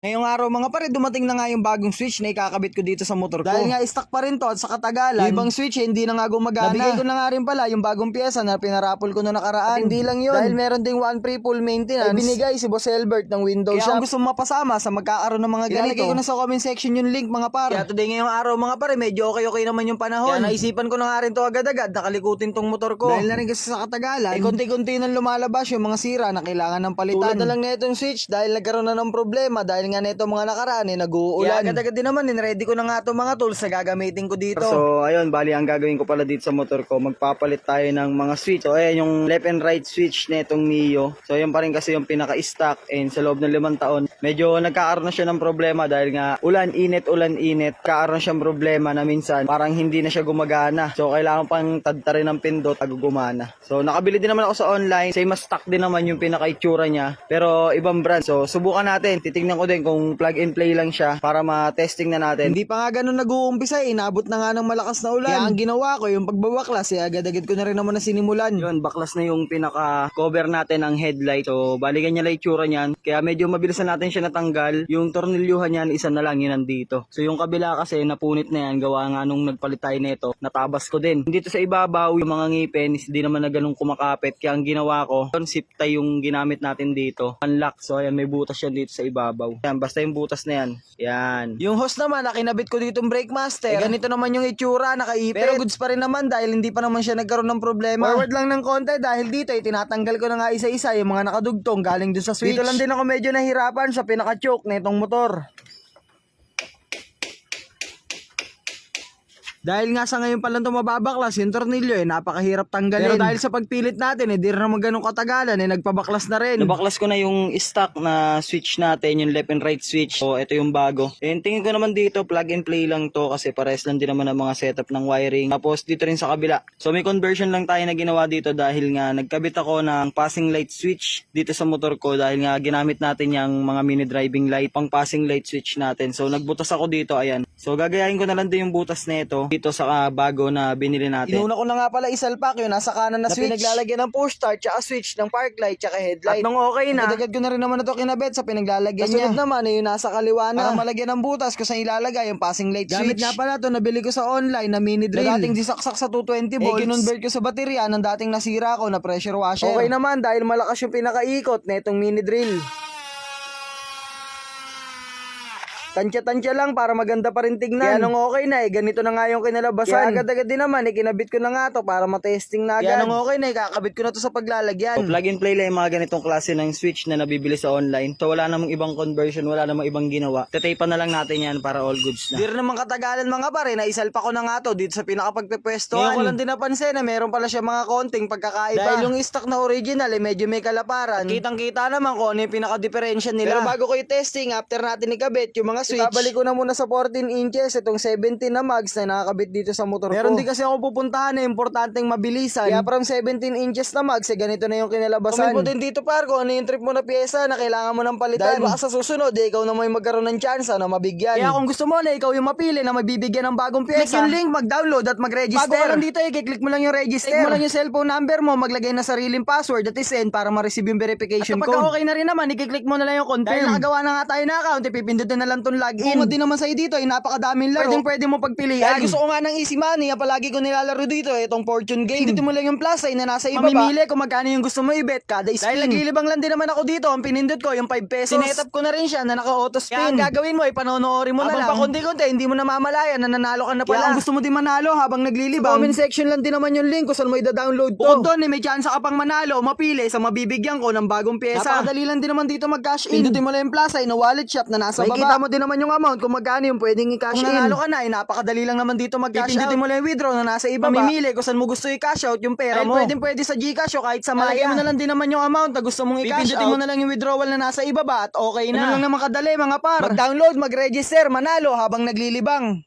Ngayong araw mga pare, dumating na nga yung bagong switch na ikakabit ko dito sa motor ko. Dahil nga stock pa rin to at sa katagalan, yung ibang switch hindi na nga gumagana. Nabigay ko na nga rin pala yung bagong pyesa na pinarapol ko na nakaraan. At hindi lang yun, dahil meron ding one free full maintenance, ay binigay si Boss Elbert ng Windows Shop. Kaya kung gusto mapasama sa magkakaroon ng mga ganito, ilalagay ko na sa comment section yung link mga pare. Kaya today ngayong araw mga pare, medyo okay naman yung panahon. Kaya naisipan ko na nga rin to agad-agad, nakalikutin tong motor ko. Dahil na rin kasi sa katagalan, konti-konti nang lumalabas yung mga sira na kailangan ng palitan. Tulad na lang na itong switch dahil nagkaroon na ng problema dahil nga nito mga nakaraan nag-uulan. Kaya agad-agad din naman, ready ko na nga itong mga tools na gagamitin ko dito. So ayun, bali ang gagawin ko pala dito sa motor ko, magpapalit tayo ng mga switch. So ayan yung left and right switch nitong Mio. So yun pa rin kasi yung pinaka-stock, and sa loob ng 5 taon, medyo nagkakaroon na siya ng problema dahil nga ulan, init. Kakaroon siyang problema na minsan parang hindi na siya gumagana. So kailangan pang tadtarin ng pindot bago gumana. So nakabili din naman ako sa online. Same stock din naman yung pinaka-itsura niya, pero ibang brand. So subukan natin, titingnan ko din kung plug and play lang siya para ma-testing na natin. Hindi pa nga ganun nag-uumpisa, inabot na nga ng malakas na ulan. Kaya ang ginawa ko, yung pagbabaklas, agad-agad ko na rin naman na sinimulan. Yun, baklas na yung pinaka-cover natin ng headlight. So balikan niya lang itsura niyan. Kaya medyo mabilisan natin siya natanggal. Yung tornilyuhan niyan, isa na lang yun nandito. So yung kabila kasi napunit na yan, gawa nga nung nagpalit tayo nito, natabas ko din. Dito sa ibabaw, yung mga ngipin, hindi naman na ganun kumakapit. Kaya ang ginawa ko, zip tie yung ginamit natin dito. Unlock. So ayan, may butas yan dito sa ibabaw. Ayan, basta yung butas na yan. Yan. Yung hose naman, nakinabit ko dito yung brake master. Ganito naman yung itsura, nakaipit. Pero goods pa rin naman dahil hindi pa naman siya nagkaroon ng problema. Forward lang ng konti dahil dito tinatanggal ko na nga isa-isa yung mga nakadugtong galing dun sa switch. Dito lang din ako medyo nahirapan sa pinaka-choke na itong motor. Dahil nga sa ngayon pa lang ito mababaklas, yung tornilyo napakahirap tanggalin. Pero dahil sa pagpilit natin, di rin naman ganun katagalan, nagpabaklas na rin. Nabaklas ko na yung stock na switch natin, yung left and right switch. So ito yung bago. And tingin ko naman dito, plug and play lang to kasi pares lang din naman ang mga setup ng wiring. Tapos dito rin sa kabila. So may conversion lang tayo na ginawa dito dahil nga nagkabit ako ng passing light switch dito sa motor ko dahil nga ginamit natin yung mga mini driving light, pang passing light switch natin. So nagbutas ako dito, ayan. So gagayahin ko na lang din yung butas nito dito sa bago na binili natin. Inuna ko na nga pala isalpak yung nasa kanan na switch. Pinaglalagyan ng push start, tsaka switch ng park light, tsaka headlight. At nung okay na, agad ko na rin naman ito kinabit sa pinaglalagyan niya. Kasunod naman yung nasa kaliwa na, para malagyan ng butas kung saan ilalagay yung passing light switch. Gamit nga pala ito, nabili ko sa online na mini drill. Na dating disaksak sa 220 volts. Kinonvert ko sa baterya ng dating nasira ko na pressure washer. Okay naman dahil malakas yung pinakaikot na itong mini drill. Tansya-tansya lang para maganda pa rin tignan. Kaya nung okay na ganito na nga yung kinalabasan. Kaya agad-agad din naman kinabit ko na nga to para matesting na agad. Kaya nung okay na kakabit ko na to sa paglalagyan. So, plug and play lang yung mga ganitong klase ng switch na nabibili sa online. So wala namang ibang conversion, wala namang ibang ginawa. Tataypan na lang natin yan para all goods na. Di rin naman katagalan mga pare, naisalpa ko na nga to dito sa pinakapagpepwesto. Ngayon ko lang din napansin na meron pala siya mga konting pagkakaiba. Dahil yung stock na original medyo may kalaparan. Kitang-kita naman kung ano yung pinaka-differential nila. Pero bago ko i-testing, after natin ikabit yung mga switch, babalik ko na muna sa 14 inches itong 17 na mags na nakakabit dito sa motor ko. Meron din kasi ako pupuntahan na importanteng mabilisan. Kaya from 17 inches na mags ganito na yung kinalabasan. Comment po din dito par kung ano yung trip mo na pyesa na kailangan mo ng palitan. Dahil baka sa susunod ikaw na may magkaroon ng chance na mabigyan. Kaya kung gusto mo na ikaw yung mapili na mabibigyan ng bagong pyesa, click yung link, mag-download at mag-register. Bago ka lang dito i-click mo lang yung register. Click mo lang yung cellphone number mo, maglagay na sariling password at i-send para ma-receive yung verification code. At kapag okay na rin naman, i-click mo na lang yung confirm. Dahil nakagawa na nga tayo na account, ipipindutin na lang tong login. Kung din naman sa'yo dito napakadaming laro. Pwede mo pagpilian. Kaya gusto ko nga ng easy money, palagi ko nilalaro dito itong fortune game. Pindutin mo lang yung plus sign na nasa ibaba. Mamimili kung magkano yung gusto mo i-bet kada spin. Dahil naglilibang lang din naman ako dito, ang pinindot ko yung 5 pesos. Sinetap ko na rin siya na naka-auto spin. Kaya ang gagawin mo panonoorin mo na lang. Habang pakunti-kunti, hindi mo na mamalayan na nanalo ka na pala. Kaya kung gusto mo din manalo habang naglilibang, comment section lang din naman yung link kung saan mo i-download to. Bukod doon may chance ka pang manalo o mapili sa mabibigyan ko ng bagong pyesa. Napakadali lang din naman dito mag-cash in. Pindutin mo lang yung plus sign na wallet shop na nasa baba. Makikita mo din naman yung amount kung magkano yung pwedeng i-cash in. Kung nanalo ka na, napakadali lang naman dito mag-cash out. Pipindutin mo lang yung withdraw na nasa ibaba. Mamimili kung saan mo gusto i-cash out yung pera mo. Pwede sa GCash o kahit sa Maya. Lalagay mo na lang din naman yung amount na gusto mong i-cash out. Pipindutin mo na lang yung withdrawal na nasa ibaba at okay na. Ano lang naman kadali mga par. Mag-download, mag-register, manalo habang naglilibang.